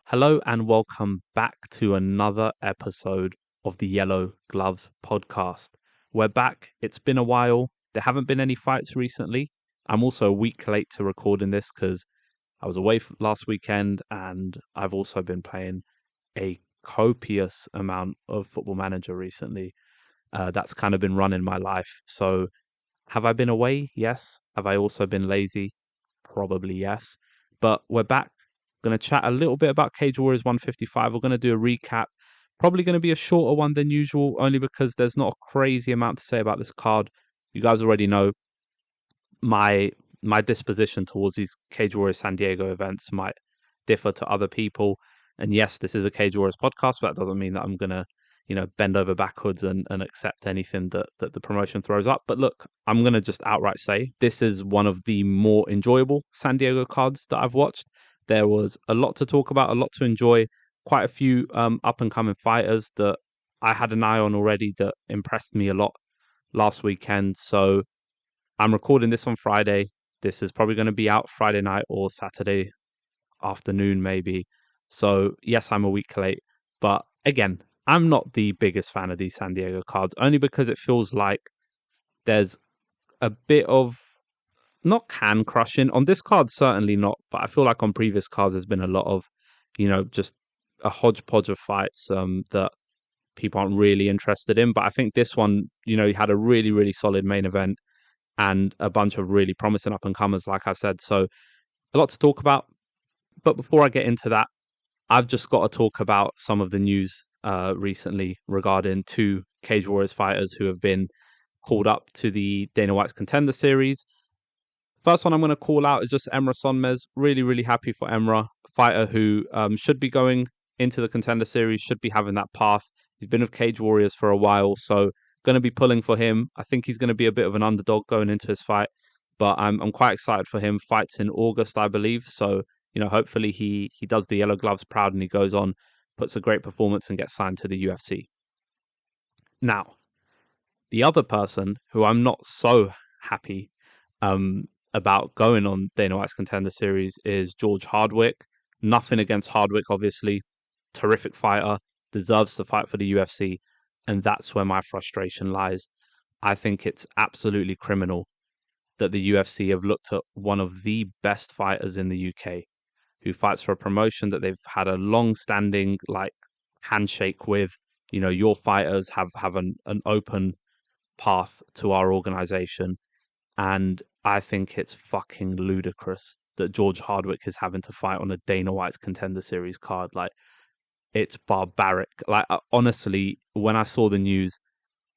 Hello and welcome back to another episode of the Yellow Gloves podcast. We're back. It's been a while. There haven't been any fights recently. I'm also a week late to recording this because I was away last weekend and I've also been playing a copious amount of Football Manager recently. That's kind of been running my life. So have I been away? Yes. Have I also been lazy? Probably yes. But we're back. Going to chat a little bit about Cage Warriors 155. We're going to do a recap. Probably going to be a shorter one than usual, only because there's not a crazy amount to say about this card. You guys already know my disposition towards these Cage Warriors San Diego events might differ to other people. And yes, this is a Cage Warriors podcast, but that doesn't mean that I'm going to, bend over backwards and accept anything that the promotion throws up. But look, I'm going to just outright say this is one of the more enjoyable San Diego cards that I've watched. There was a lot to talk about, a lot to enjoy, quite a few up-and-coming fighters that I had an eye on already that impressed me a lot last weekend. So I'm recording this on Friday. This is probably going to be out Friday night or Saturday afternoon, maybe. So, yes, I'm a week late. But again, I'm not the biggest fan of these San Diego cards, only because it feels like there's a bit of not can crushing on this card, certainly not, but I feel like on previous cards there's been a lot of, just a hodgepodge of fights that people aren't really interested in. But I think this one, you had a really, really solid main event and a bunch of really promising up and comers, like I said. So a lot to talk about. But before I get into that, I've just got to talk about some of the news recently regarding two Cage Warriors fighters who have been called up to the Dana White's Contender series. First one I'm going to call out is just Emre Sonmez. Really, really happy for Emre, a fighter who should be going into the Contender series, should be having that path. He's been with Cage Warriors for a while, so going to be pulling for him. I think he's going to be a bit of an underdog going into his fight, but I'm quite excited for him. Fights in August, I believe, so hopefully he does the Yellow Gloves proud and he goes on, puts a great performance and gets signed to the UFC. Now, the other person who I'm not so happy about going on Dana White's Contender series is George Hardwick. Nothing against Hardwick, obviously. Terrific fighter, deserves to fight for the UFC, and that's where my frustration lies. I think it's absolutely criminal that the UFC have looked at one of the best fighters in the UK, who fights for a promotion that they've had a long-standing handshake with. Your fighters have an open path to our organization, and I think it's fucking ludicrous that George Hardwick is having to fight on a Dana White's Contender Series card. It's barbaric. Honestly, when I saw the news,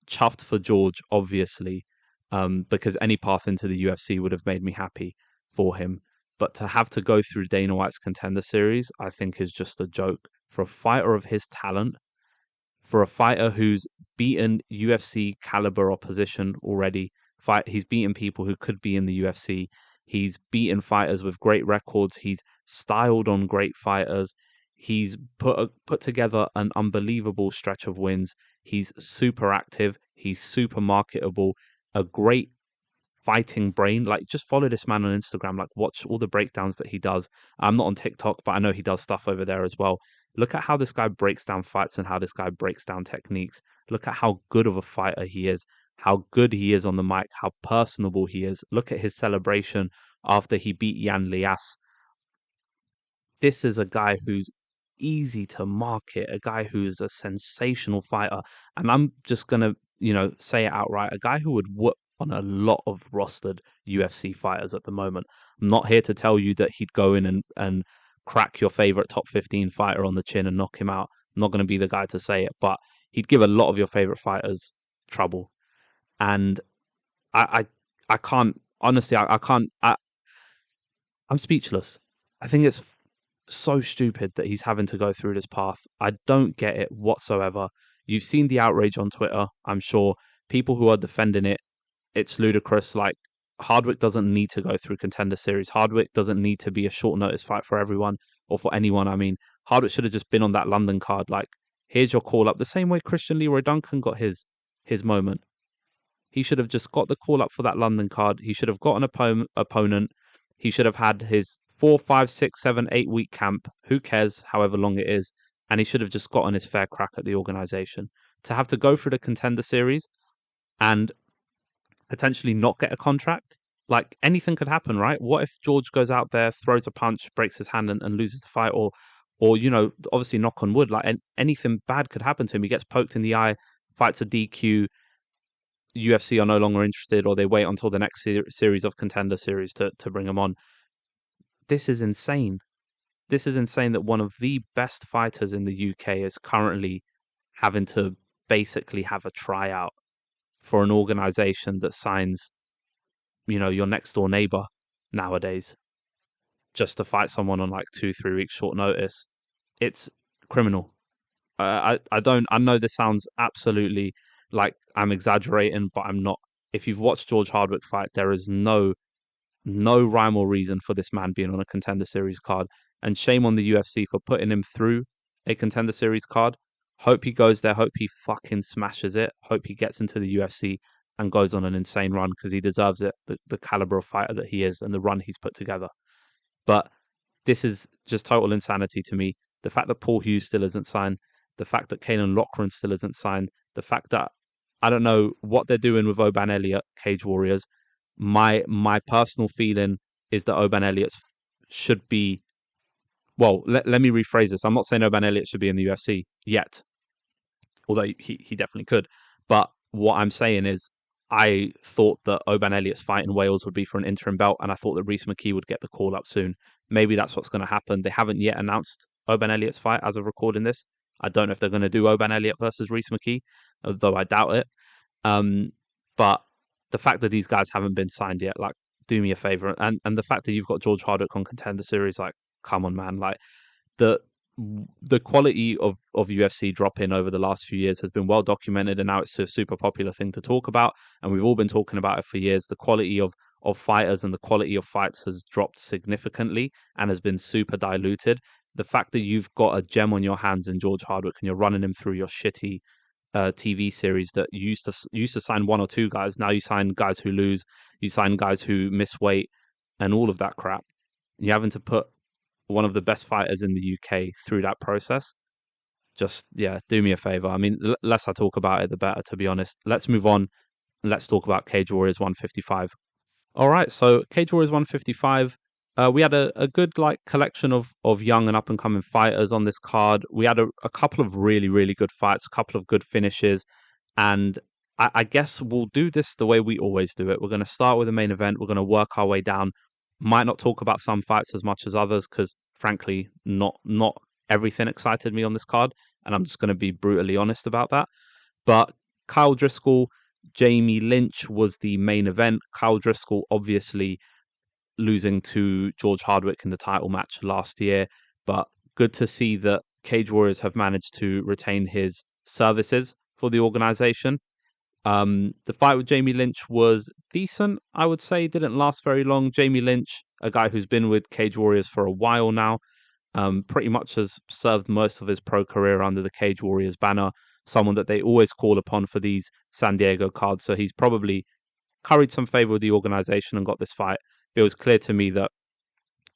chuffed for George, obviously, because any path into the UFC would have made me happy for him. But to have to go through Dana White's Contender Series, I think is just a joke. For a fighter of his talent, for a fighter who's beaten UFC caliber opposition already, he's beaten people who could be in the UFC. He's beaten fighters with great records. He's styled on great fighters. He's put together an unbelievable stretch of wins. He's super active. He's super marketable. A great fighting brain. Just follow this man on Instagram. Watch all the breakdowns that he does. I'm not on TikTok, but I know he does stuff over there as well. Look at how this guy breaks down fights and how this guy breaks down techniques. Look at how good of a fighter he is, how good he is on the mic, how personable he is. Look at his celebration after he beat Jan Lias. This is a guy who's easy to market, a guy who's a sensational fighter. And I'm just going to, say it outright, a guy who would whoop on a lot of rostered UFC fighters at the moment. I'm not here to tell you that he'd go in and crack your favorite top 15 fighter on the chin and knock him out. I'm not going to be the guy to say it, but he'd give a lot of your favorite fighters trouble. And I can't, honestly, I can't, I'm speechless. I think it's so stupid that he's having to go through this path. I don't get it whatsoever. You've seen the outrage on Twitter, I'm sure. People who are defending it, it's ludicrous. Hardwick doesn't need to go through Contender Series. Hardwick doesn't need to be a short notice fight for everyone or for anyone. I mean, Hardwick should have just been on that London card. Here's your call up. The same way Christian Leroy Duncan got his moment. He should have just got the call up for that London card. He should have got an opponent. He should have had his 4, 5, 6, 7, 8 week camp. Who cares? However long it is, and he should have just gotten his fair crack at the organization. To have to go through the Contender Series and potentially not get a contract, like anything could happen, right? What if George goes out there, throws a punch, breaks his hand, and loses the fight, or obviously knock on wood, like anything bad could happen to him. He gets poked in the eye, fights a DQ. UFC are no longer interested, or they wait until the next series of Contender Series to bring him on. This is insane. This is insane that one of the best fighters in the UK is currently having to basically have a tryout for an organization that signs, your next door neighbor nowadays, just to fight someone on like 2-3 weeks short notice. It's criminal. I know this sounds absolutely like I'm exaggerating, but I'm not. If you've watched George Hardwick fight, there is no rhyme or reason for this man being on a Contender Series card. And shame on the UFC for putting him through a Contender Series card. Hope he goes there. Hope he fucking smashes it. Hope he gets into the UFC and goes on an insane run, because he deserves it. The caliber of fighter that he is and the run he's put together. But this is just total insanity to me. The fact that Paul Hughes still isn't signed, the fact that Kanan Loughran still isn't signed, the fact that I don't know what they're doing with Oban Elliott, Cage Warriors. My personal feeling is that Oban Elliott should be. Well, let me rephrase this. I'm not saying Oban Elliott should be in the UFC yet, although he definitely could. But what I'm saying is, I thought that Oban Elliott's fight in Wales would be for an interim belt, and I thought that Reece McKee would get the call up soon. Maybe that's what's going to happen. They haven't yet announced Oban Elliott's fight as of recording this. I don't know if they're going to do Oban Elliott versus Reece McKee, though I doubt it. But the fact that these guys haven't been signed yet, like, do me a favor. And the fact that you've got George Hardwick on Contender Series, like, come on, man. Like, the quality of UFC drop-in over the last few years has been well documented, and now it's a super popular thing to talk about, and we've all been talking about it for years. The quality of fighters and the quality of fights has dropped significantly and has been super diluted. The fact that you've got a gem on your hands in George Hardwick and you're running him through your shitty TV series that you used to sign one or two guys, now you sign guys who lose, you sign guys who miss weight and all of that crap. You're having to put one of the best fighters in the UK through that process. Just, yeah, do me a favor. I mean, the less I talk about it, the better, to be honest. Let's move on. Let's talk about Cage Warriors 155. All right, so Cage Warriors 155, we had a good collection of young and up-and-coming fighters on this card. We had a couple of really, really good fights, a couple of good finishes, and I guess we'll do this the way we always do it. We're going to start with the main event. We're going to work our way down. Might not talk about some fights as much as others, because frankly, not everything excited me on this card, and I'm just going to be brutally honest about that. But Kyle Driscoll, Jamie Lynch was the main event. Kyle Driscoll obviously losing to George Hardwick in the title match last year, but good to see that Cage Warriors have managed to retain his services for the organization. The fight with Jamie Lynch was decent, I would say. Didn't last very long. Jamie Lynch, a guy who's been with Cage Warriors for a while now, pretty much has served most of his pro career under the Cage Warriors banner. Someone that they always call upon for these San Diego cards. So he's probably curried some favor with the organization and got this fight. It was clear to me that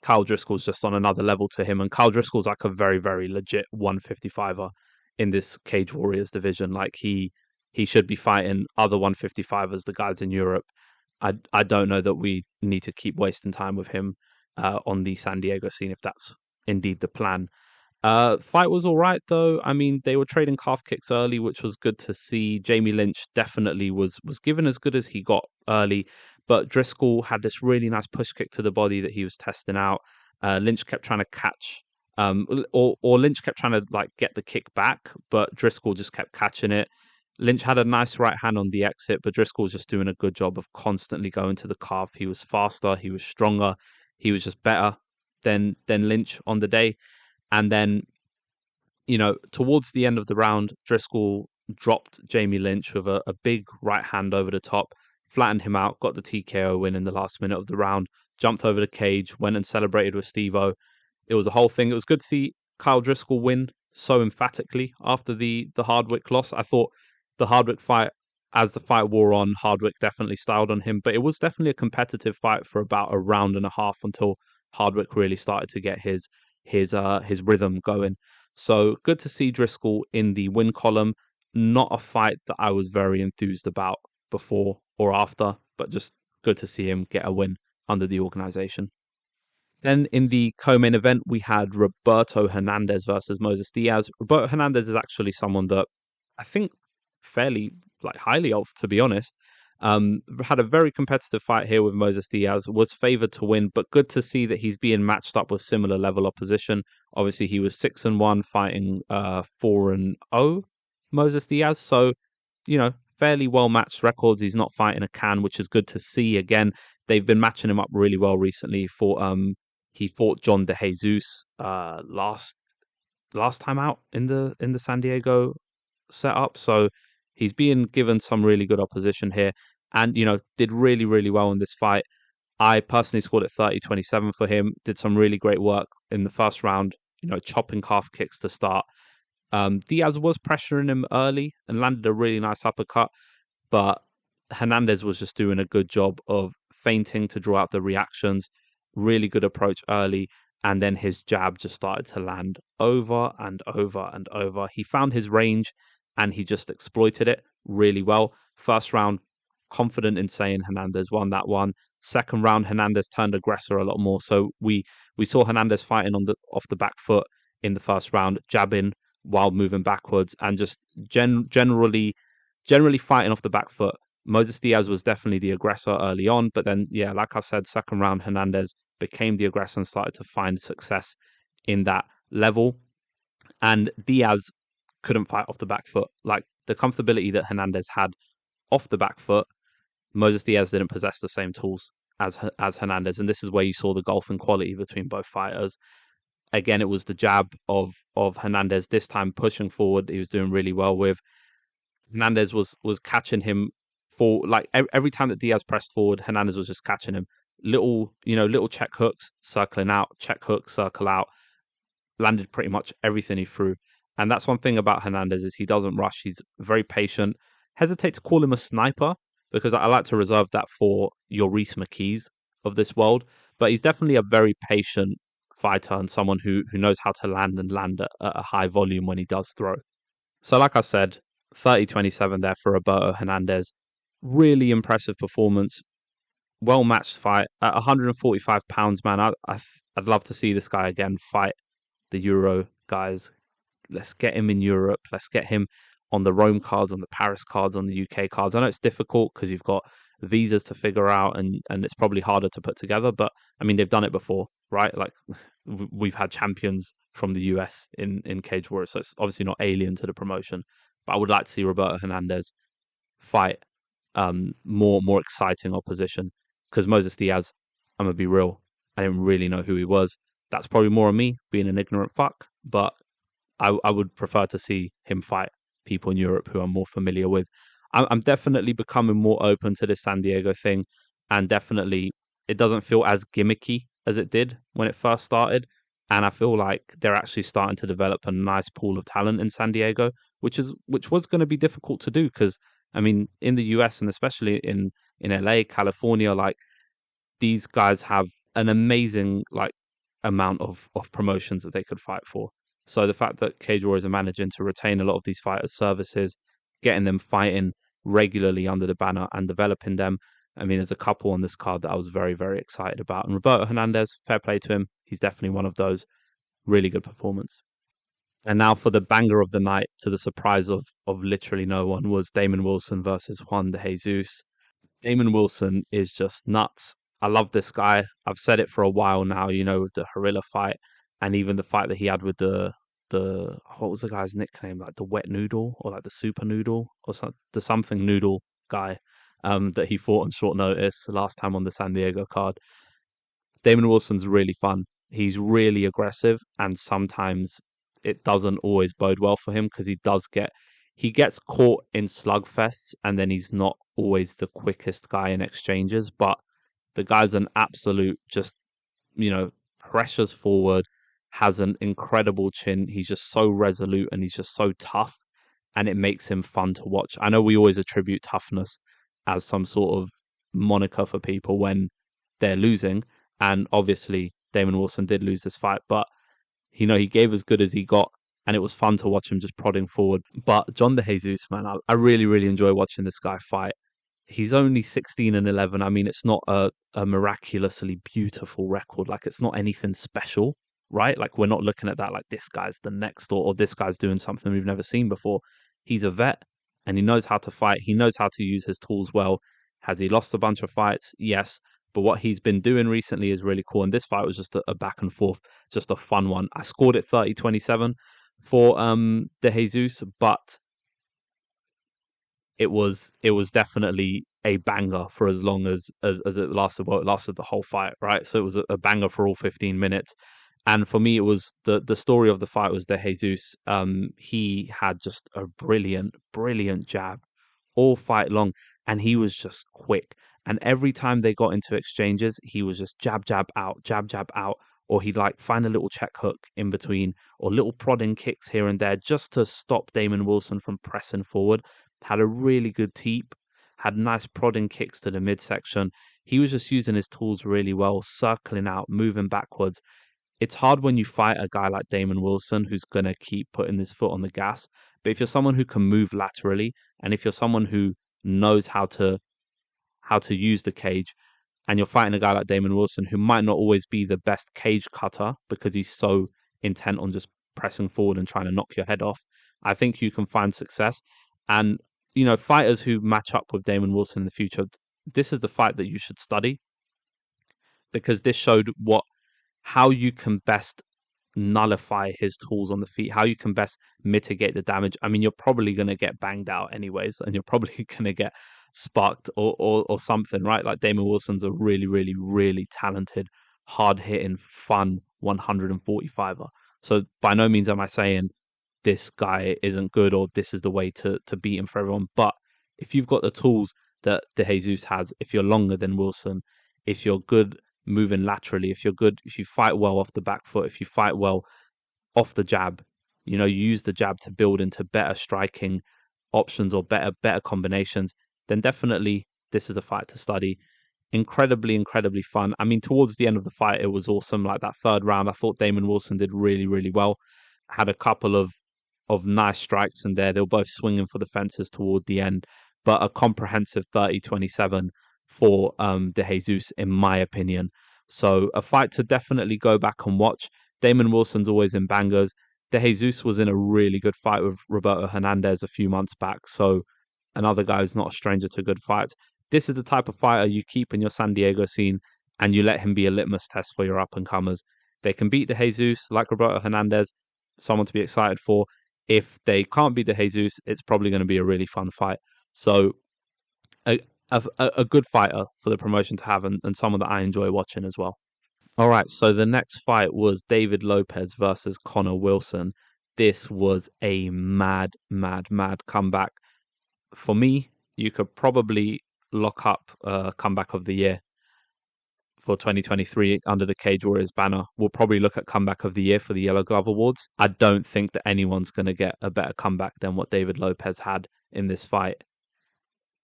Kyle Driscoll's just on another level to him. And Kyle Driscoll's like a very, very legit 155er in this Cage Warriors division. Like, he should be fighting other 155ers, the guys in Europe. I don't know that we need to keep wasting time with him on the San Diego scene, if that's indeed the plan. Fight was all right, though. I mean, they were trading calf kicks early, which was good to see. Jamie Lynch definitely was given as good as he got early, but Driscoll had this really nice push kick to the body that he was testing out. Lynch kept trying to catch, or Lynch kept trying to get the kick back, but Driscoll just kept catching it. Lynch had a nice right hand on the exit, but Driscoll was just doing a good job of constantly going to the calf. He was faster, he was stronger, he was just better than Lynch on the day. And then, towards the end of the round, Driscoll dropped Jamie Lynch with a big right hand over the top, flattened him out, got the TKO win in the last minute of the round, jumped over the cage, went and celebrated with Steve-O. It was a whole thing. It was good to see Kyle Driscoll win so emphatically after the Hardwick loss. I thought the Hardwick fight, as the fight wore on, Hardwick definitely styled on him, but it was definitely a competitive fight for about a round and a half until Hardwick really started to get his rhythm going. So good to see Driscoll in the win column. Not a fight that I was very enthused about before or after, but just good to see him get a win under the organization. Then in the co-main event, we had Roberto Hernandez versus Moses Diaz. Roberto Hernandez is actually someone that I think fairly highly of, to be honest. Had a very competitive fight here with Moses Diaz, was favored to win, but good to see that he's being matched up with similar level opposition. Obviously, he was 6-1 fighting 4-0 Moses Diaz, so fairly well matched records. He's not fighting a can, which is good to see. Again, they've been matching him up really well recently. He fought John De Jesus last time out in the San Diego setup, so he's being given some really good opposition here, and did really really well in this fight. I personally scored it 30-27 for him. Did some really great work in the first round, chopping calf kicks to start. Diaz was pressuring him early and landed a really nice uppercut, but Hernandez was just doing a good job of feinting to draw out the reactions. Really good approach early, and then his jab just started to land over and over and over. He found his range and he just exploited it really well. First round, confident in saying Hernandez won that one. Second round, Hernandez turned aggressor a lot more. So we saw Hernandez fighting off the back foot in the first round, jabbing while moving backwards, and just generally fighting off the back foot. Moses Diaz was definitely the aggressor early on, but then, yeah, like I said, second round, Hernandez became the aggressor and started to find success in that level. And Diaz couldn't fight off the back foot. Like, the comfortability that Hernandez had off the back foot, Moses Diaz didn't possess the same tools as Hernandez. And this is where you saw the gulf in quality between both fighters. Again, it was the jab of Hernandez, this time pushing forward. He was doing really well with. Hernandez was catching him for every time that Diaz pressed forward, Hernandez was just catching him. Little check hooks, circling out, check hook, circle out, landed pretty much everything he threw. And that's one thing about Hernandez is he doesn't rush. He's very patient. Hesitate to call him a sniper because I like to reserve that for your Reese McKees of this world. But he's definitely a very patient fighter and someone who knows how to land at a high volume when he does throw. So like I said, 30-27 there for Roberto Hernandez. Really impressive performance. Well-matched fight. At 145 pounds, man, I'd love to see this guy again fight the Euro guys. Let's get him in Europe. Let's get him on the Rome cards, on the Paris cards, on the UK cards. I know it's difficult because you've got visas to figure out and it's probably harder to put together, but I mean, they've done it before, right? Like, we've had champions from the US in Cage Warriors, so it's obviously not alien to the promotion. But I would like to see Roberto Hernandez fight more exciting opposition, because Moses Diaz, I'm gonna be real, I didn't really know who he was. That's probably more of me being an ignorant fuck, but I would prefer to see him fight people in Europe who I'm more familiar with. I'm definitely becoming more open to this San Diego thing, and definitely it doesn't feel as gimmicky as it did when it first started. And I feel like they're actually starting to develop a nice pool of talent in San Diego, which was going to be difficult to do because, I mean, in the US and especially in LA, California, like, these guys have an amazing amount of promotions that they could fight for. So the fact that Cage Warriors are managing to retain a lot of these fighters' services, getting them fighting regularly under the banner and developing them. I mean, there's a couple on this card that I was very, very excited about. And Roberto Hernandez, fair play to him. He's definitely one of those. Really good performance. And now for the banger of the night, to the surprise of literally no one, was Damon Wilson versus Juan de Jesus. Damon Wilson is just nuts. I love this guy. I've said it for a while now, with the Harilla fight and even the fight that he had with the what was the guy's nickname? Like the wet noodle or like the super noodle or the something noodle guy that he fought on short notice last time on the San Diego card. Damon Wilson's really fun. He's really aggressive, and sometimes it doesn't always bode well for him because he gets caught in slugfests, and then he's not always the quickest guy in exchanges. But the guy's an absolute pressures forward, has an incredible chin. He's just so resolute and he's just so tough, and it makes him fun to watch. I know we always attribute toughness as some sort of moniker for people when they're losing, and obviously Damon Wilson did lose this fight, but he gave as good as he got, and it was fun to watch him just prodding forward. But John De Jesus, man, I really, really enjoy watching this guy fight. He's only 16-11. I mean, it's not a miraculously beautiful record. Like, it's not anything special, right? Like, we're not looking at that like this guy's the next, or this guy's doing something we've never seen before. He's a vet, and he knows how to fight. He knows how to use his tools well. Has he lost a bunch of fights? Yes. But what he's been doing recently is really cool. And this fight was just a back and forth, just a fun one. I scored it 30-27 for De Jesus, but it was definitely a banger for as long as it lasted. Well, it lasted the whole fight, right? So it was a banger for all 15 minutes. And for me, it was the story of the fight was De Jesus. He had just a brilliant jab all fight long, and he was just quick. And every time they got into exchanges, he was just jab out, or he'd like find a little check hook in between, or little prodding kicks here and there just to stop Damon Wilson from pressing forward. Had a really good teep, had nice prodding kicks to the midsection. He was just using his tools really well, circling out, moving backwards. It's hard when you fight a guy like Damon Wilson who's going to keep putting his foot on the gas. But if you're someone who can move laterally, and if you're someone who knows how to use the cage, and you're fighting a guy like Damon Wilson who might not always be the best cage cutter because he's so intent on just pressing forward and trying to knock your head off, I think you can find success. And, fighters who match up with Damon Wilson in the future, this is the fight that you should study, because this showed how you can best nullify his tools on the feet, how you can best mitigate the damage. I mean, you're probably going to get banged out anyways, and you're probably going to get sparked or something, right? Like, Damon Wilson's a really, really, really talented, hard-hitting, fun 145er. So by no means am I saying this guy isn't good or this is the way to beat him for everyone. But if you've got the tools that De Jesus has, if you're longer than Wilson, if you're good moving laterally, if you fight well off the back foot, if you fight well off the jab, you use the jab to build into better striking options or better combinations, then definitely this is a fight to study. Incredibly fun. I mean, towards the end of the fight, it was awesome. Like, that third round, I thought Damon Wilson did really, really well. Had a couple of nice strikes in there. They were both swinging for the fences toward the end, but a comprehensive 30-27 for De Jesus, in my opinion. So a fight to definitely go back and watch. Damon Wilson's always in bangers. De Jesus was in a really good fight with Roberto Hernandez a few months back. So another guy who's not a stranger to good fights. This is the type of fighter you keep in your San Diego scene, and you let him be a litmus test for your up-and-comers. They can beat De Jesus, like Roberto Hernandez, someone to be excited for. If they can't beat De Jesus, it's probably going to be a really fun fight. So a good fighter for the promotion to have, and someone that I enjoy watching as well. All right, so the next fight was David Lopez versus Connor Wilson. This was a mad comeback. For me, you could probably lock up comeback of the year for 2023 under the Cage Warriors banner. We'll probably look at comeback of the year for the Yellow Glove Awards. I don't think that anyone's going to get a better comeback than what David Lopez had in this fight.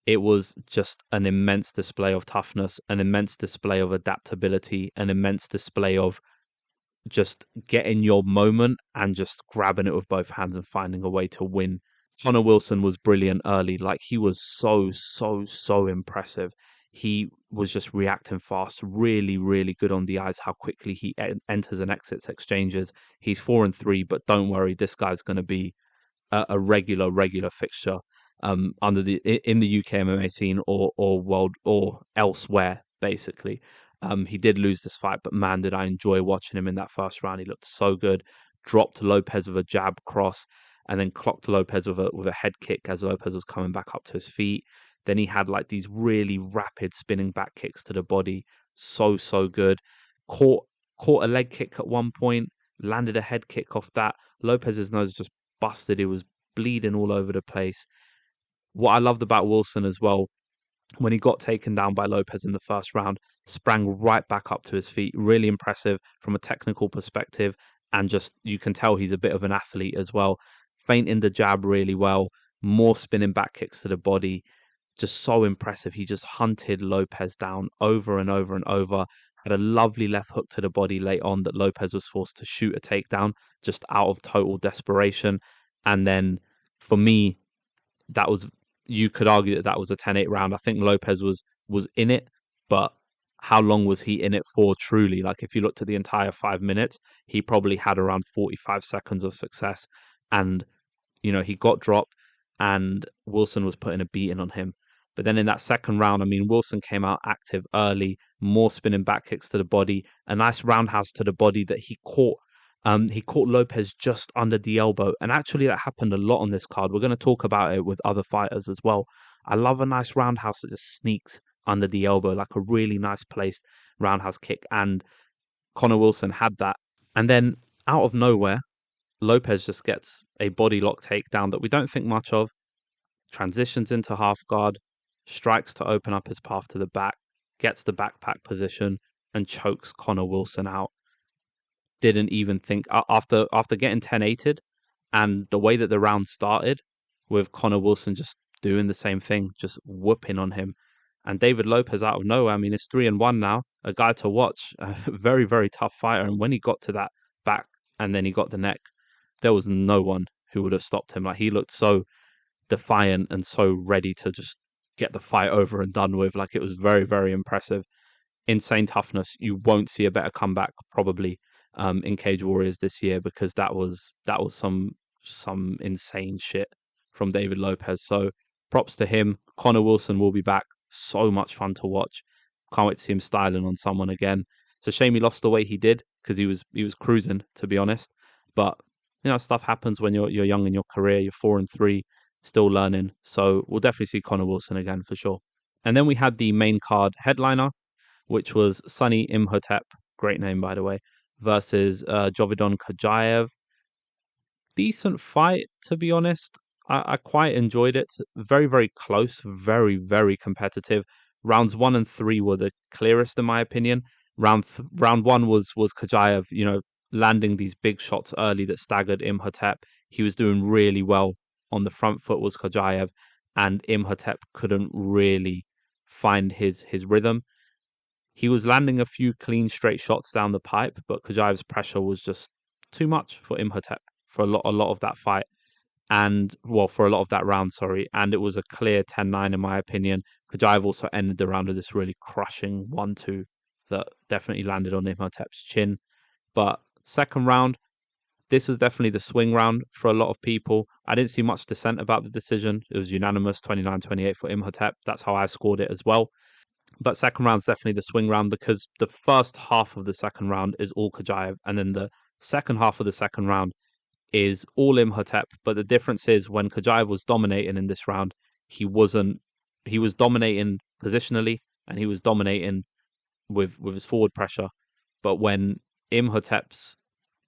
It was just an immense display of toughness, an immense display of adaptability, an immense display of just getting your moment and just grabbing it with both hands and finding a way to win. Connor Wilson was brilliant early. Like, he was so impressive. He was just reacting fast, really, really good on the eyes, how quickly he enters and exits exchanges. He's 4-3, but don't worry, this guy's going to be a regular fixture in the UK MMA scene or world or elsewhere, basically. He did lose this fight, but man, did I enjoy watching him in that first round. He looked so good. Dropped Lopez with a jab cross, and then clocked Lopez with a head kick as Lopez was coming back up to his feet. Then he had like these really rapid spinning back kicks to the body. So good. Caught a leg kick at one point, landed a head kick off that. Lopez's nose just busted. It was bleeding all over the place. What I loved about Wilson as well, when he got taken down by Lopez in the first round, sprang right back up to his feet. Really impressive from a technical perspective. And just, you can tell he's a bit of an athlete as well. Feinting the jab really well. More spinning back kicks to the body. Just so impressive. He just hunted Lopez down over and over and over. had a lovely left hook to the body late on that Lopez was forced to shoot a takedown just out of total desperation. And then for me, that was, you could argue that was a 10-8 round. I think Lopez was in it, but how long was he in it for truly? Like if you looked at the entire 5 minutes, he probably had around 45 seconds of success. And, he got dropped and Wilson was putting a beating on him. But then in that second round, I mean, Wilson came out active early, more spinning back kicks to the body, a nice roundhouse to the body that he caught. He caught Lopez just under the elbow. And actually that happened a lot on this card. We're going to talk about it with other fighters as well. I love a nice roundhouse that just sneaks under the elbow, like a really nice placed roundhouse kick. And Connor Wilson had that. And then out of nowhere, Lopez just gets a body lock takedown that we don't think much of, transitions into half guard, strikes to open up his path to the back, gets the backpack position, and chokes Connor Wilson out. Didn't even think, after getting 10-8'd, and the way that the round started, with Connor Wilson just doing the same thing, just whooping on him. And David Lopez out of nowhere, I mean, it's 3-1 now, a guy to watch, a very, very tough fighter. And when he got to that back and then he got the neck, there was no one who would have stopped him. Like, he looked so defiant and so ready to just get the fight over and done with. Like, it was very, very impressive. Insane toughness. You won't see a better comeback probably in Cage Warriors this year, because that was some insane shit from David Lopez. So props to him. Connor Wilson will be back. So much fun to watch. Can't wait to see him styling on someone again. It's a shame he lost the way he did, because he was cruising, to be honest. But stuff happens when you're young in your career. You're 4-3, still learning. So we'll definitely see Connor Wilson again for sure. And then we had the main card headliner, which was Sunny Imhotep, great name by the way, versus Jovidon Kajaev. Decent fight, to be honest. I quite enjoyed it. Very, very close, very, very competitive. Rounds 1 and 3 were the clearest in my opinion. Round 1 was Kajaev, landing these big shots early that staggered Imhotep. He was doing really well on the front foot, was Kajaev, and Imhotep couldn't really find his rhythm. He was landing a few clean, straight shots down the pipe, but Kajaev's pressure was just too much for Imhotep for a lot of that fight. And, well, for a lot of that round, sorry. And it was a clear 10-9 in my opinion. Kajaev also ended the round with this really crushing 1-2 that definitely landed on Imhotep's chin. But second round, this was definitely the swing round for a lot of people. I didn't see much dissent about the decision. It was unanimous, 29-28 for Imhotep. That's how I scored it as well. But second round's definitely the swing round, because the first half of the second round is all Kajaev, and then the second half of the second round is all Imhotep. But the difference is, when Kajaev was dominating in this round, he was dominating positionally, and he was dominating with his forward pressure. But when Imhotep's,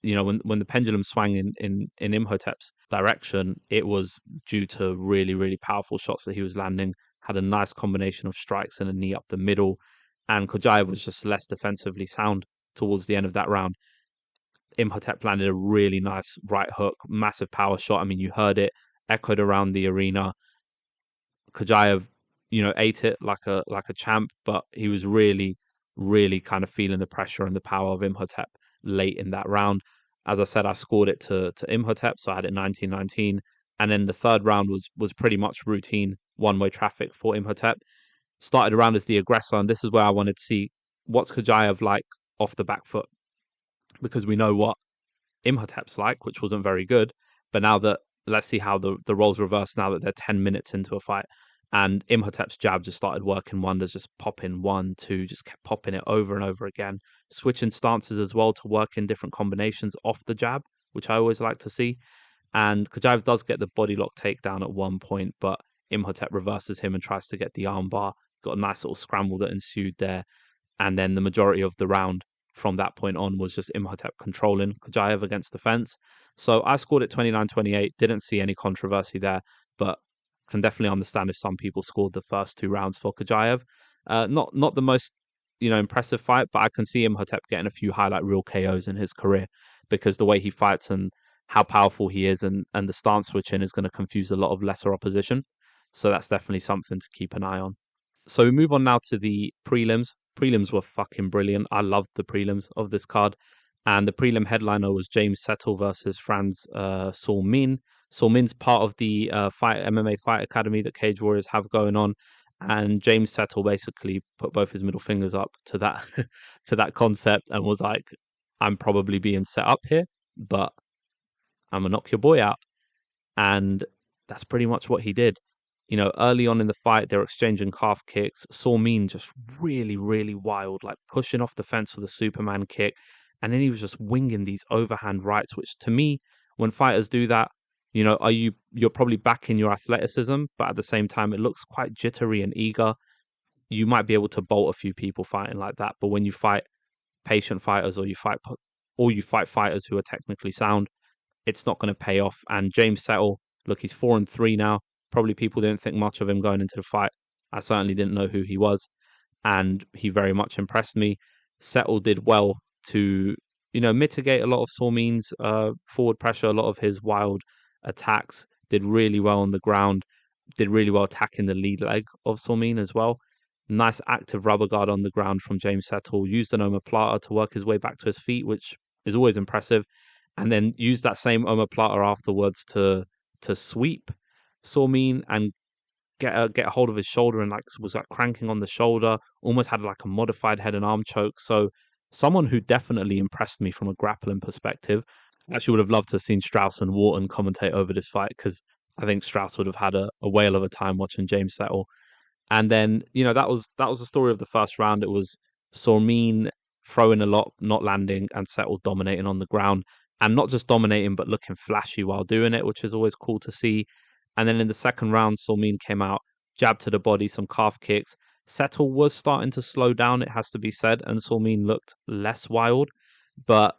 when the pendulum swung in Imhotep's direction, it was due to really, really powerful shots that he was landing. Had a nice combination of strikes and a knee up the middle, and Kajaev was just less defensively sound towards the end of that round. Imhotep landed a really nice right hook, massive power shot. I mean, you heard it echoed around the arena. Kajaev, ate it like a champ, but he was really, really kind of feeling the pressure and the power of Imhotep late in that round. As I said, I scored it to Imhotep, so I had it 19-19. And then the third round was pretty much routine one-way traffic for Imhotep. Started around as the aggressor, and this is where I wanted to see what's Kajaev like off the back foot, because we know what Imhotep's like, which wasn't very good. But now that, let's see how the roles reverse now that they're 10 minutes into a fight. And Imhotep's jab just started working wonders, just popping 1-2, just kept popping it over and over again, switching stances as well to work in different combinations off the jab, which I always like to see. And Kajaev does get the body lock takedown at one point, but Imhotep reverses him and tries to get the armbar. Got a nice little scramble that ensued there. And then the majority of the round from that point on was just Imhotep controlling Kajaev against the fence. So I scored it 29-28. Didn't see any controversy there, but can definitely understand if some people scored the first 2 rounds for Kajaev. Not the most impressive fight, but I can see Imhotep getting a few highlight reel KOs in his career, because the way he fights and how powerful he is, and the stance switching is going to confuse a lot of lesser opposition. So that's definitely something to keep an eye on. So we move on now to the prelims. Prelims were fucking brilliant. I loved the prelims of this card. And the prelim headliner was James Settle versus Franz Saul Min. Saul Min's part of the fight MMA Fight Academy that Cage Warriors have going on. And James Settle basically put both his middle fingers up to that to that concept and was like, I'm probably being set up here, but I'm gonna knock your boy out. And that's pretty much what he did. You know, early on in the fight, they're exchanging calf kicks. Saw Mean just really, really wild, like pushing off the fence with a Superman kick. And then he was just winging these overhand rights, which to me, when fighters do that, you know, you're probably backing your athleticism, but at the same time, it looks quite jittery and eager. You might be able to bolt a few people fighting like that, but when you fight patient fighters or you fight fighters who are technically sound, it's not going to pay off. And James Settle, look, he's 4-3 now. Probably people didn't think much of him going into the fight. I certainly didn't know who he was, and he very much impressed me. Settle did well to, you know, mitigate a lot of Sormin's forward pressure, a lot of his wild attacks. Did really well on the ground. Did really well attacking the lead leg of Sormin as well. Nice active rubber guard on the ground from James Settle. Used an omoplata to work his way back to his feet, which is always impressive, and then used that same omoplata afterwards to sweep Sormin and get a hold of his shoulder and like was like cranking on the shoulder. Almost had like a modified head and arm choke. So someone who definitely impressed me from a grappling perspective. I actually would have loved to have seen Strauss and Wharton commentate over this fight because I think Strauss would have had a whale of a time watching James settle. And then, you know, that was the story of the first round. It was Sormin throwing a lot, not landing, and Settle dominating on the ground. And not just dominating, but looking flashy while doing it, which is always cool to see. And then in the second round, Sormin came out, jab to the body, some calf kicks. Settle was starting to slow down, it has to be said, and Sormin looked less wild. But,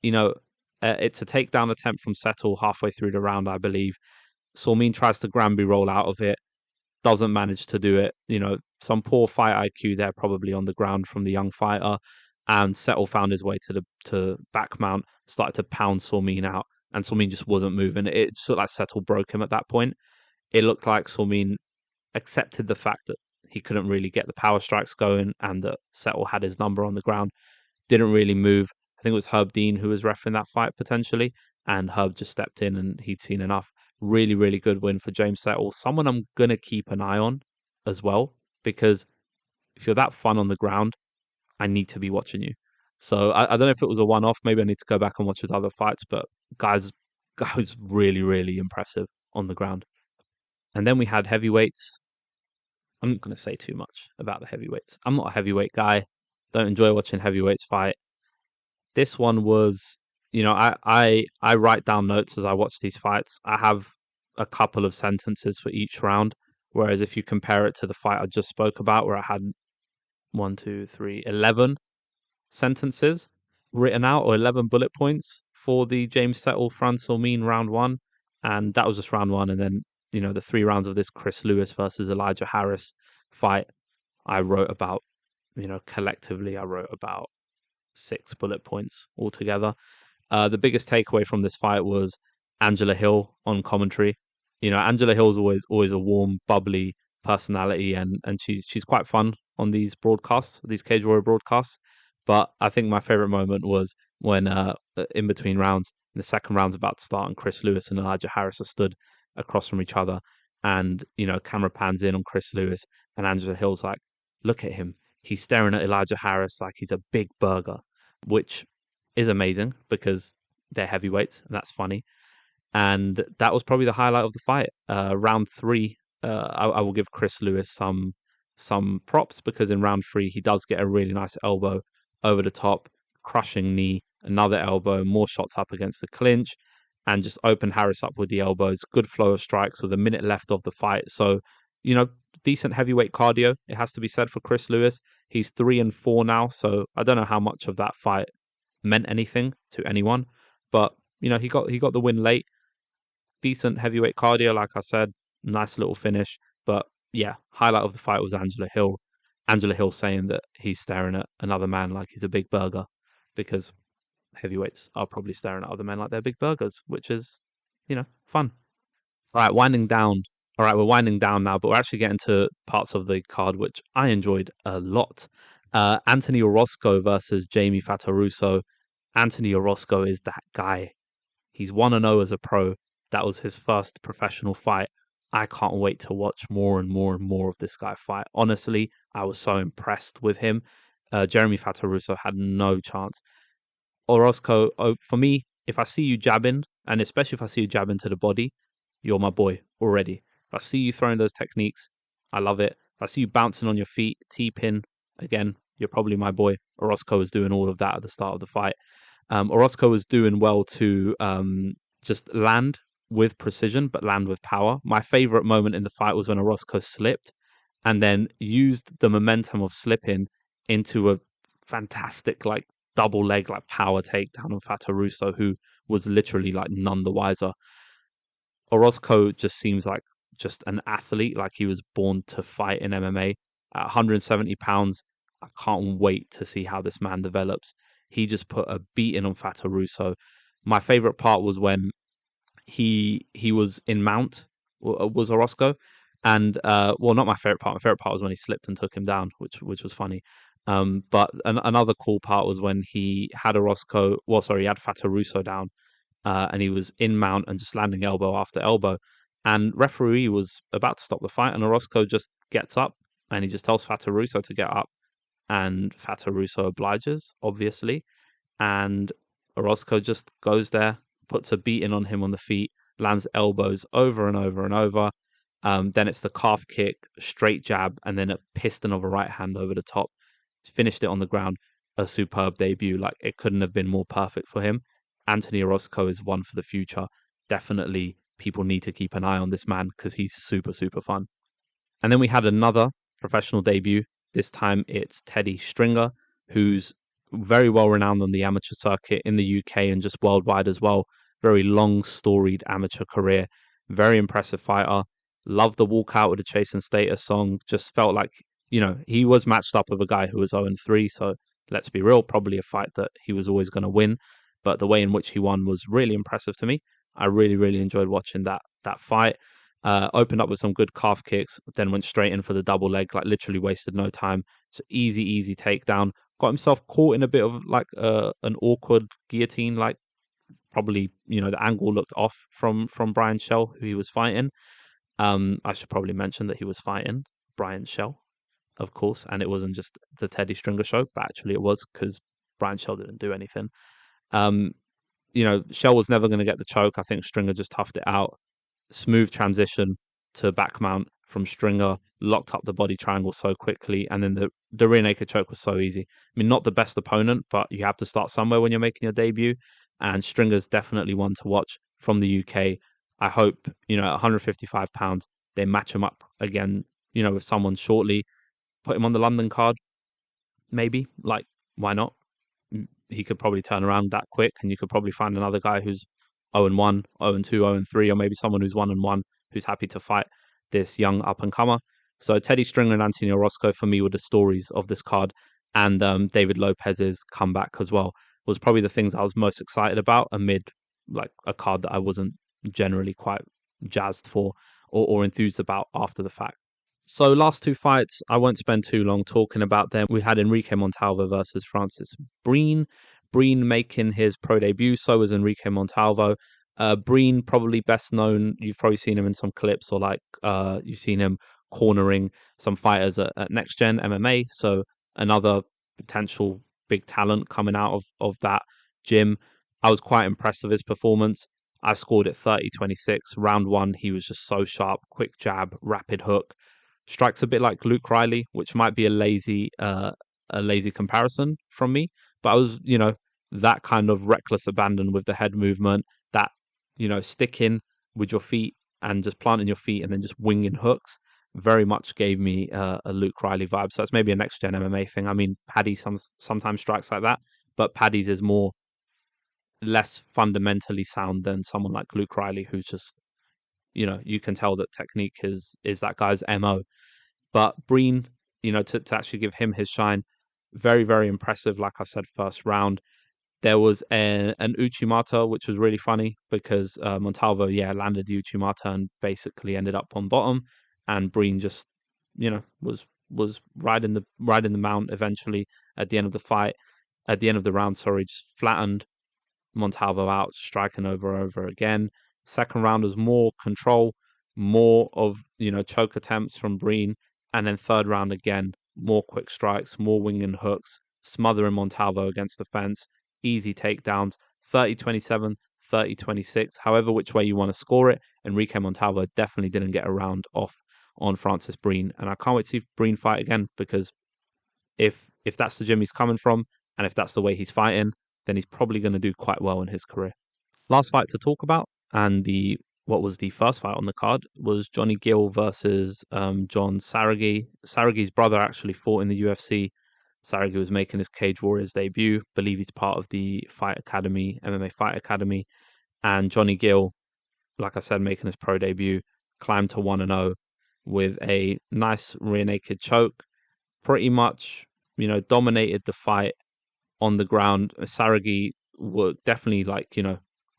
you know, it's a takedown attempt from Settle halfway through the round, I believe. Sormin tries to Granby roll out of it, doesn't manage to do it. You know, some poor fight IQ there probably on the ground from the young fighter. And Settle found his way to back mount, started to pound Sormin out, and Sormin just wasn't moving. It just looked like Settle broke him at that point. It looked like Sormin accepted the fact that he couldn't really get the power strikes going and that Settle had his number on the ground. Didn't really move. I think it was Herb Dean who was refereeing that fight potentially, and Herb just stepped in and he'd seen enough. Really, really good win for James Settle. Someone I'm going to keep an eye on as well, because if you're that fun on the ground, I need to be watching you. So I don't know if it was a one-off. Maybe I need to go back and watch his other fights, but guys really, really impressive on the ground. And then we had heavyweights. I'm not going to say too much about the heavyweights. I'm not a heavyweight guy. Don't enjoy watching heavyweights fight. This one was, you know, I write down notes as I watch these fights. I have a couple of sentences for each round. Whereas if you compare it to the fight I just spoke about, where I had 11 sentences written out, or 11 bullet points for the James Settle Franz Saulmin round one. And that was just round one. And then, you know, the 3 rounds of this Chris Lewis versus Elijah Harris fight, I wrote about, you know, collectively, I wrote about 6 bullet points altogether. The biggest takeaway from this fight was Angela Hill on commentary. You know, Angela Hill's always a warm, bubbly personality, and she's quite fun on these broadcasts, these Cage Warrior broadcasts. But I think my favorite moment was when in between rounds, the second round's about to start, and Chris Lewis and Elijah Harris are stood across from each other, and you know, camera pans in on Chris Lewis, and Angela Hill's like, "Look at him, he's staring at Elijah Harris like he's a big burger," which is amazing because they're heavyweights, and that's funny. And that was probably the highlight of the fight. Round 3, I will give Chris Lewis some props, because in round 3 he does get a really nice elbow over the top, crushing knee, another elbow, more shots up against the clinch, and just opened Harris up with the elbows. Good flow of strikes with a minute left of the fight. So, you know, decent heavyweight cardio, it has to be said, for Chris Lewis. He's 3-4 now, so I don't know how much of that fight meant anything to anyone, but you know, he got the win late. Decent heavyweight cardio, like I said, nice little finish. But yeah, highlight of the fight was Angela Hill. Angela Hill saying that he's staring at another man like he's a big burger, because heavyweights are probably staring at other men like they're big burgers, which is, you know, fun. All right, winding down All right, we're winding down now, but we're actually getting to parts of the card which I enjoyed a lot. Anthony Orozco versus Jamie Fataruso. Anthony Orozco is that guy. He's 1-0 as a pro. That was his first professional fight. I can't wait to watch more and more and more of this guy fight. Honestly, I was so impressed with him. Jeremy Fataruso had no chance. Orozco, for me, if I see you jabbing, and especially if I see you jabbing to the body, you're my boy already. If I see you throwing those techniques, I love it. If I see you bouncing on your feet, T-pin, again, you're probably my boy. Orozco was doing all of that at the start of the fight. Orozco was doing well to just land with precision, but land with power. My favorite moment in the fight was when Orozco slipped and then used the momentum of slipping into a fantastic, like, double leg, like, power takedown on Fataruso, who was literally, like, none the wiser. Orozco just seems like just an athlete, like he was born to fight in MMA. At 170 pounds, I can't wait to see how this man develops. He just put a beating on Fataruso. My favorite part was when he was in mount, was Orozco, and well, not my favorite part. My favorite part was when he slipped and took him down, which was funny. But another cool part was when he had Orozco. Well, sorry, he had Fataruso down, and he was in mount and just landing elbow after elbow. And referee was about to stop the fight, and Orozco just gets up and he just tells Fataruso to get up, and Fataruso obliges, obviously, and Orozco just goes there, puts a beating on him on the feet, lands elbows over and over and over. Then it's the calf kick, straight jab, and then a piston of a right hand over the top. Finished it on the ground. A superb debut. Like, it couldn't have been more perfect for him. Anthony Orozco is one for the future. Definitely, people need to keep an eye on this man because he's super, super fun. And then we had another professional debut. This time it's Teddy Stringer, who's very well renowned on the amateur circuit in the UK and just worldwide as well. Very long storied amateur career. Very impressive fighter. Loved the walkout with the Chase and Status song. Just felt like, he was matched up with a guy who was 0-3. So let's be real, probably a fight that he was always going to win. But the way in which he won was really impressive to me. I really, really enjoyed watching that fight. Opened up with some good calf kicks, then went straight in for the double leg, like literally wasted no time. So easy takedown. Got himself caught in a bit of like an awkward guillotine, like probably, the angle looked off from Brian Schell, who he was fighting. I should probably mention that he was fighting Brian Schell, of course, and it wasn't just the Teddy Stringer show, but actually it was because Brian Schell didn't do anything. Schell was never going to get the choke. I think Stringer just toughed it out. Smooth transition to back mount from Stringer, locked up the body triangle so quickly, and then the rear naked choke was so easy. I mean, not the best opponent, but you have to start somewhere when you're making your debut, and Stringer's definitely one to watch from the UK. I hope, at 155 pounds, they match him up again, with someone shortly, put him on the London card, maybe, like, why not? He could probably turn around that quick, and you could probably find another guy who's 0-1, 0-2, 0-3, or maybe someone who's 1-1 who's happy to fight this young up-and-comer. So Teddy Stringer and Anthony Orozco, for me, were the stories of this card. And David Lopez's comeback as well was probably the things I was most excited about amid like a card that I wasn't generally quite jazzed for or enthused about after the fact. So last two fights, I won't spend too long talking about them. We had Enrique Montalvo versus Francis Breen. Breen making his pro debut, so was Enrique Montalvo. Breen probably best known, you've probably seen him in some clips, or like you've seen him cornering some fighters at Next Gen MMA, so another potential big talent coming out of that gym. I was quite impressed with his performance. I scored it 30-26. Round one, he was just so sharp, quick jab, rapid hook. Strikes a bit like Luke Riley, which might be a lazy comparison from me. But I was, that kind of reckless abandon with the head movement, that, sticking with your feet and just planting your feet and then just winging hooks very much gave me a Luke Riley vibe. So that's maybe a next gen MMA thing. I mean, Paddy sometimes strikes like that, but Paddy's is less fundamentally sound than someone like Luke Riley, who's just, you can tell that technique is that guy's MO. But Breen, to actually give him his shine, very, very impressive. Like I said, first round, There was an Uchimata, which was really funny because Montalvo, landed the Uchimata and basically ended up on bottom, and Breen just, was riding the mount eventually at the end of the fight, at the end of the round. Sorry, just flattened Montalvo out, striking over again. Second round was more control, more of choke attempts from Breen, and then third round again, more quick strikes, more winging hooks, smothering Montalvo against the fence. Easy takedowns, 30-27, 30-26, however which way you want to score it. Enrique Montalvo definitely didn't get a round off on Francis Breen, and I can't wait to see Breen fight again, because if that's the gym he's coming from, and if that's the way he's fighting, then he's probably going to do quite well in his career. Last fight to talk about, and what was the first fight on the card, was Johnny Gill versus John Saragi. Saragi's brother actually fought in the UFC. Saragi was making his Cage Warriors debut. I believe he's part of the Fight Academy, MMA Fight Academy. And Johnny Gill, like I said, making his pro debut, climbed to 1-0 with a nice rear naked choke. Pretty much, dominated the fight on the ground. Saragi were definitely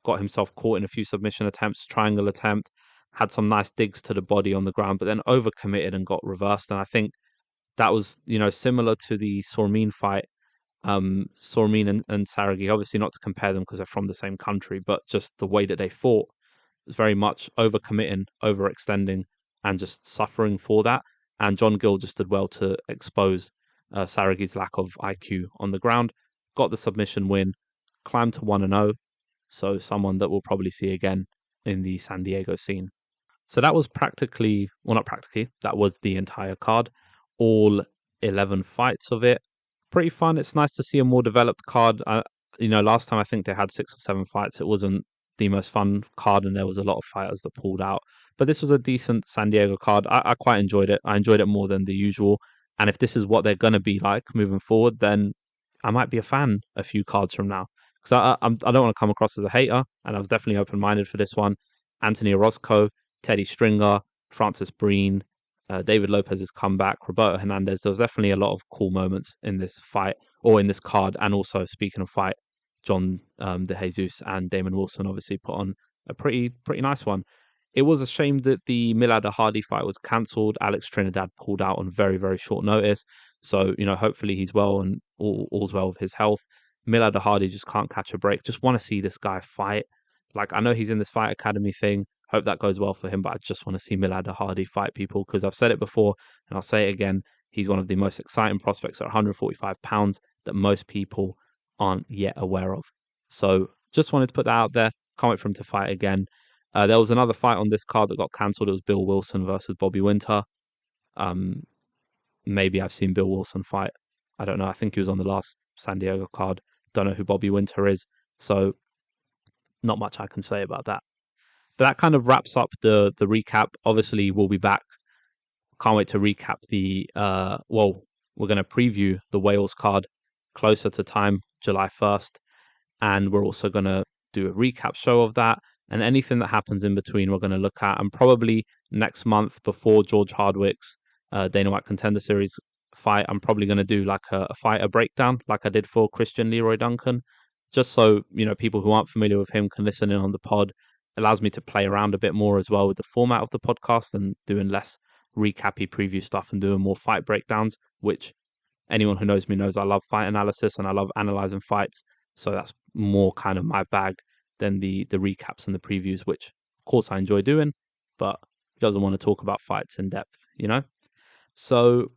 got himself caught in a few submission attempts, triangle attempt, had some nice digs to the body on the ground, but then overcommitted and got reversed. And I think that was, similar to the Sormin fight. Sormin and Saragi, obviously not to compare them because they're from the same country, but just the way that they fought was very much overcommitting, overextending, and just suffering for that. And John Gill just did well to expose Saragi's lack of IQ on the ground, got the submission win, climbed to 1-0. So someone that we'll probably see again in the San Diego scene. So that was not practically, that was the entire card. All 11 fights of it. Pretty fun. It's nice to see a more developed card. Last time I think they had 6 or 7 fights. It wasn't the most fun card, and there was a lot of fighters that pulled out. But this was a decent San Diego card. I quite enjoyed it. I enjoyed it more than the usual. And if this is what they're going to be like moving forward, then I might be a fan a few cards from now. Because I don't want to come across as a hater, and I was definitely open-minded for this one. Anthony Orozco, Teddy Stringer, Francis Breen, David Lopez's comeback, Roberto Hernandez. There was definitely a lot of cool moments in this fight, or in this card. And also, speaking of fight, John De Jesus and Damon Wilson obviously put on a pretty nice one. It was a shame that the Milad Hardy fight was cancelled. Alex Trinidad pulled out on very, very short notice. So, hopefully he's well and all's well with his health. Milad Hardy just can't catch a break. Just want to see this guy fight. I know he's in this Fight Academy thing. Hope that goes well for him, but I just want to see Milad Hardy fight people, because I've said it before and I'll say it again. He's one of the most exciting prospects at 145 pounds that most people aren't yet aware of. So just wanted to put that out there. Can't wait for him to fight again. There was another fight on this card that got cancelled. It was Bill Wilson versus Bobby Winter. Maybe I've seen Bill Wilson fight. I don't know. I think he was on the last San Diego card. Don't know who Bobby Winter is, so not much I can say about that. But that kind of wraps up the recap. Obviously, we'll be back. Can't wait to recap we're going to preview the Wales card closer to time, July 1st. And we're also going to do a recap show of that. And anything that happens in between, we're going to look at. And probably next month, before George Hardwick's Dana White Contender Series fight, I'm probably going to do a fighter breakdown like I did for Christian Leroy Duncan, just so people who aren't familiar with him can listen in on the pod. Allows me to play around a bit more as well with the format of the podcast, and doing less recappy preview stuff and doing more fight breakdowns, which anyone who knows me knows I love fight analysis and I love analyzing fights. So that's more kind of my bag than the recaps and the previews, which of course I enjoy doing, but doesn't want to talk about fights in depth, So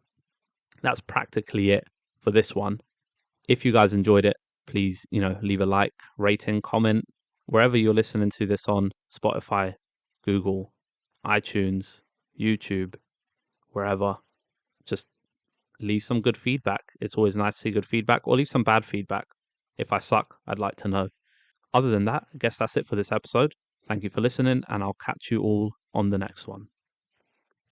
that's practically it for this one. If you guys enjoyed it, please, leave a like, rating, comment, wherever you're listening to this on, Spotify, Google, iTunes, YouTube, wherever. Just leave some good feedback. It's always nice to see good feedback, or leave some bad feedback. If I suck, I'd like to know. Other than that, I guess that's it for this episode. Thank you for listening, and I'll catch you all on the next one.